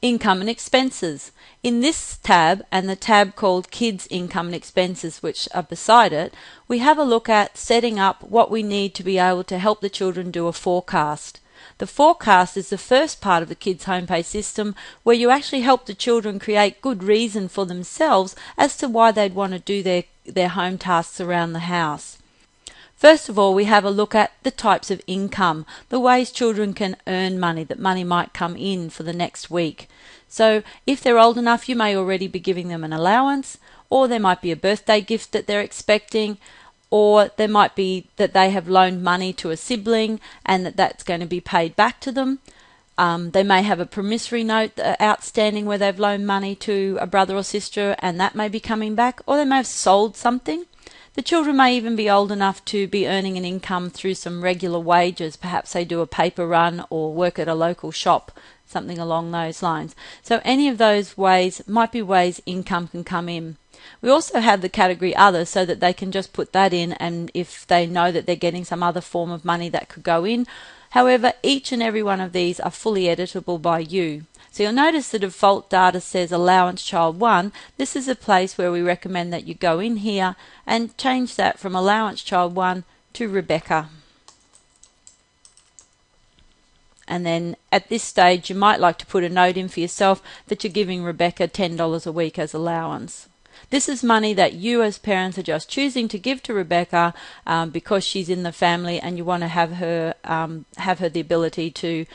Income and expenses. In this tab and the tab called Kids Income and Expenses, which are beside it, we have a look at setting up what we need to be able to help the children do a forecast. The forecast is the first part of the Kids Home Pay system where you actually help the children create good reason for themselves as to why they'd want to do their home tasks around the house. First of all, we have a look at the types of income, the ways children can earn money, that money might come in for the next week. So if they're old enough, you may already be giving them an allowance, or there might be a birthday gift that they're expecting, or there might be that they have loaned money to a sibling and that's going to be paid back to them. They may have a promissory note outstanding where they've loaned money to a brother or sister and that may be coming back, or they may have sold something. The children may even be old enough to be earning an income through some regular wages. Perhaps they do a paper run or work at a local shop, something along those lines. So any of those ways might be ways income can come in. We also have the category other so that they can just put that in, and if they know that they're getting some other form of money that could go in. However, each and every one of these are fully editable by you. So you'll notice the default data says allowance child 1. This is a place where we recommend that you go in here and change that from allowance child 1 to Rebecca. And then at this stage you might like to put a note in for yourself that you're giving Rebecca $10 a week as allowance. This is money that you as parents are just choosing to give to Rebecca because she's in the family and you want to have her the ability to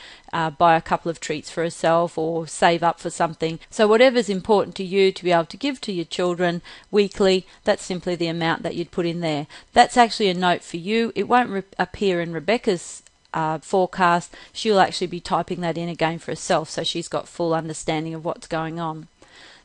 buy a couple of treats for herself or save up for something. So whatever's important to you to be able to give to your children weekly, that's simply the amount that you'd put in there. That's actually a note for you. It won't appear in Rebecca's forecast. She'll actually be typing that in again for herself so she's got full understanding of what's going on.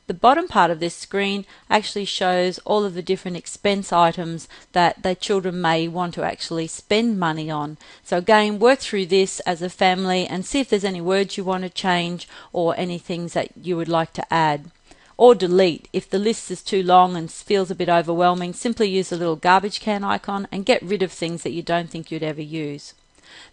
The bottom part of this screen actually shows all of the different expense items that the children may want to actually spend money on. So again, work through this as a family and see if there's any words you want to change or any things that you would like to add. Or delete. If the list is too long and feels a bit overwhelming, simply use the little garbage can icon and get rid of things that you don't think you'd ever use.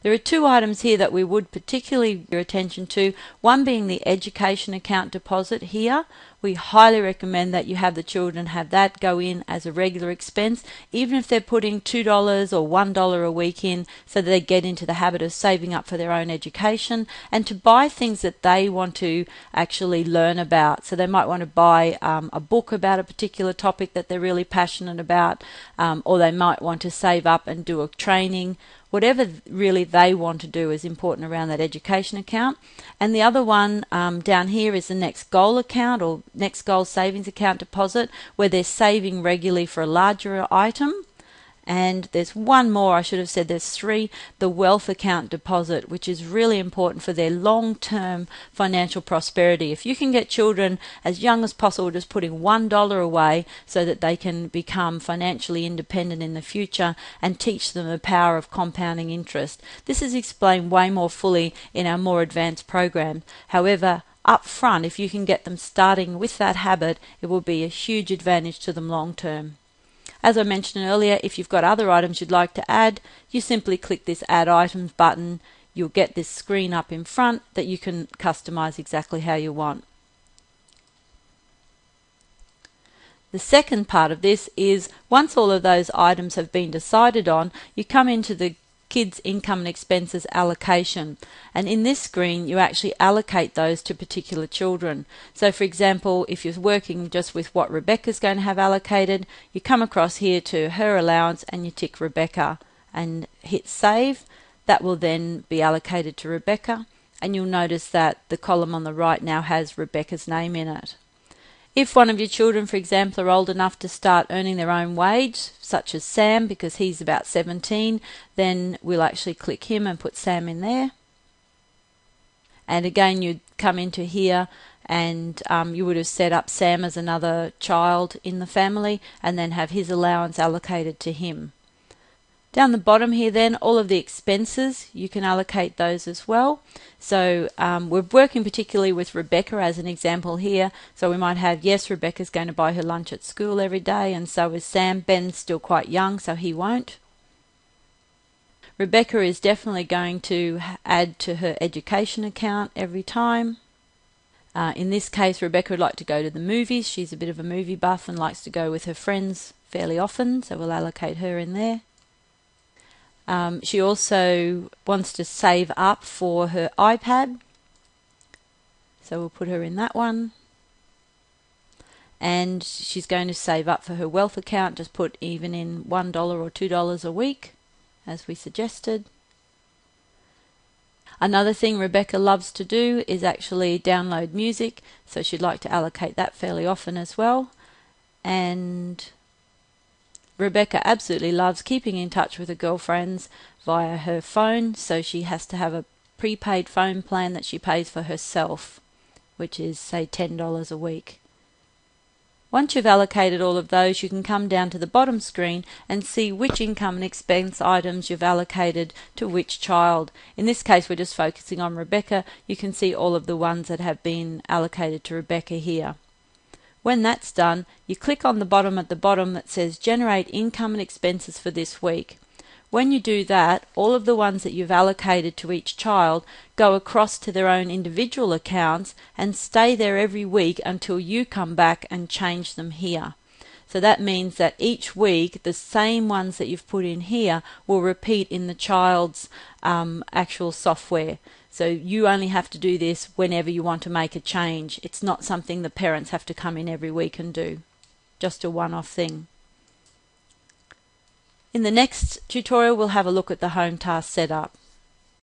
There are two items here that we would particularly draw your attention to, one being the education account deposit here. We highly recommend that you have the children have that go in as a regular expense, even if they're putting $2 or $1 a week in, so that they get into the habit of saving up for their own education and to buy things that they want to actually learn about. So they might want to buy a book about a particular topic that they're really passionate about, or they might want to save up and do a training. Whatever really they want to do is important around that education account. And the other one down here is the next goal account or next goal savings account deposit, where they're saving regularly for a larger item. And there's one more, I should have said there's three, the wealth account deposit, which is really important for their long-term financial prosperity. If you can get children as young as possible just putting $1 away so that they can become financially independent in the future and teach them the power of compounding interest. This is explained way more fully in our more advanced program. However, up front, if you can get them starting with that habit, it will be a huge advantage to them long term. As I mentioned earlier, if you've got other items you'd like to add, you simply click this Add Items button. You'll get this screen up in front that you can customize exactly how you want. The second part of this is once all of those items have been decided on, you come into the Kids Income and Expenses allocation, and in this screen you actually allocate those to particular children. So for example, if you're working just with what Rebecca's going to have allocated, you come across here to her allowance and you tick Rebecca and hit save. That will then be allocated to Rebecca, and you'll notice that the column on the right now has Rebecca's name in it. If one of your children, for example, are old enough to start earning their own wage, such as Sam, because he's about 17, then we'll actually click him and put Sam in there. And again, you'd come into here and you would have set up Sam as another child in the family and then have his allowance allocated to him. Down the bottom here then, all of the expenses, you can allocate those as well. So we're working particularly with Rebecca as an example here. So we might have, yes, Rebecca's going to buy her lunch at school every day, and so is Sam. Ben's still quite young, so he won't. Rebecca is definitely going to add to her education account every time. In this case, Rebecca would like to go to the movies. She's a bit of a movie buff and likes to go with her friends fairly often, so we'll allocate her in there. She also wants to save up for her iPad, so we'll put her in that one. And she's going to save up for her wealth account, just put even in $1 or $2 a week, as we suggested. Another thing Rebecca loves to do is actually download music, so she'd like to allocate that fairly often as well. And Rebecca absolutely loves keeping in touch with her girlfriends via her phone, so she has to have a prepaid phone plan that she pays for herself, which is, say, $10 a week. Once you've allocated all of those, you can come down to the bottom screen and see which income and expense items you've allocated to which child. In this case, we're just focusing on Rebecca. You can see all of the ones that have been allocated to Rebecca here. When that's done, you click on the bottom at the bottom that says Generate Income and Expenses for this week. When you do that, all of the ones that you've allocated to each child go across to their own individual accounts and stay there every week until you come back and change them here. So that means that each week the same ones that you've put in here will repeat in the child's actual software. So you only have to do this whenever you want to make a change. It's not something the parents have to come in every week and do. Just a one-off thing. In the next tutorial, we'll have a look at the home task setup.